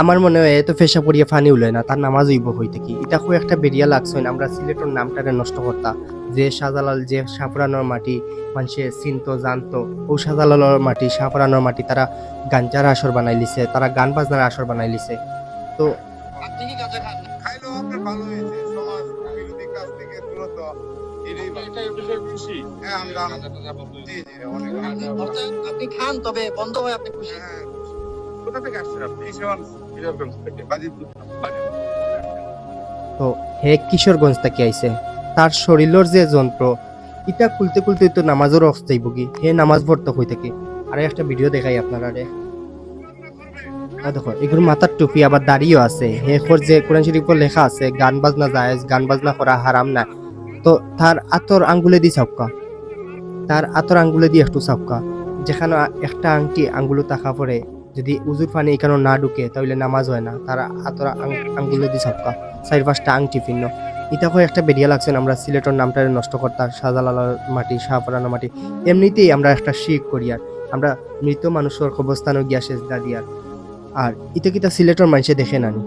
আমার মনে হয় এত ফেসা পড়িয়া ফানি উলে না তার নামাজ হইব হইতে কি এটা খুব একটা বেরিয়া লাগছে আমরা সিলেটের নামটারে নষ্ট করতা যে শাহজালাল যে সাফরানোর মাটি মানুষে চিনতো জানতো ও শাহজালালের মাটি সাফরানোর মাটি তারা গাঞ্জার আসর বানাই লিছে তারা গান বাজনার আসর বানাই লিছে তো আপনি কি গাঁজা খান? খাইলেও আপনার ভালো হয়েছে সমাজ বিরোধী কাজ থেকে দূরত এটাই ভালো। এটা এই বিষয়ে খুশি? হ্যাঁ আমি জি জি অনেক অর্থাৎ আপনি খান তবে বন্ধ হয় আপনি খুশি? হ্যাঁ কোথা থেকে আসছেন আপনি কিশোরগঞ্জ থেকে বাজিতপুর তো হে কিশোরগঞ্জ থেকে আইছে তার শরীরের যে যন্ত্র ইটা খুলতে খুলতে তো নামাজের অফ যাইব কি হে নামাজ ভর্ত হই থাকে আর একটা ভিডিও দেখাই আপনারা রে দেখো এগুলো মাথার টুপি আবার দাড়িও আছে হে খর যে কোরআন শরীফে লেখা আছে গান বাজনা জায়েজ গান বাজনা করা হারাম না তো তার আতর আঙ্গুলে দি চাপকা তার আতর আঙ্গুলে দিয়ে একটু চাপকা যেখানে একটা আংটি আঙ্গুলে তাকা পড়ে যদি উজুর পানি এখানে না ঢুকে তাহলে নামাজ হয় না তার আতর আঙ্গুলে দিয়ে চাপকা চার পাঁচটা আংটি ভিন্ন এটা করে একটা বেরিয়া লাগছে আমরা সিলেটের নামটা নষ্ট করতাম শাহজালালের মাটি শাহপুরানোর মাটি এমনিতেই আমরা একটা শিখ করিয়ার আমরা মৃত মানুষের কবরস্থানে গিয়া সেজদা দিয়ার আর ইটা কিতা সিলেটের মানুষে দেখে নানি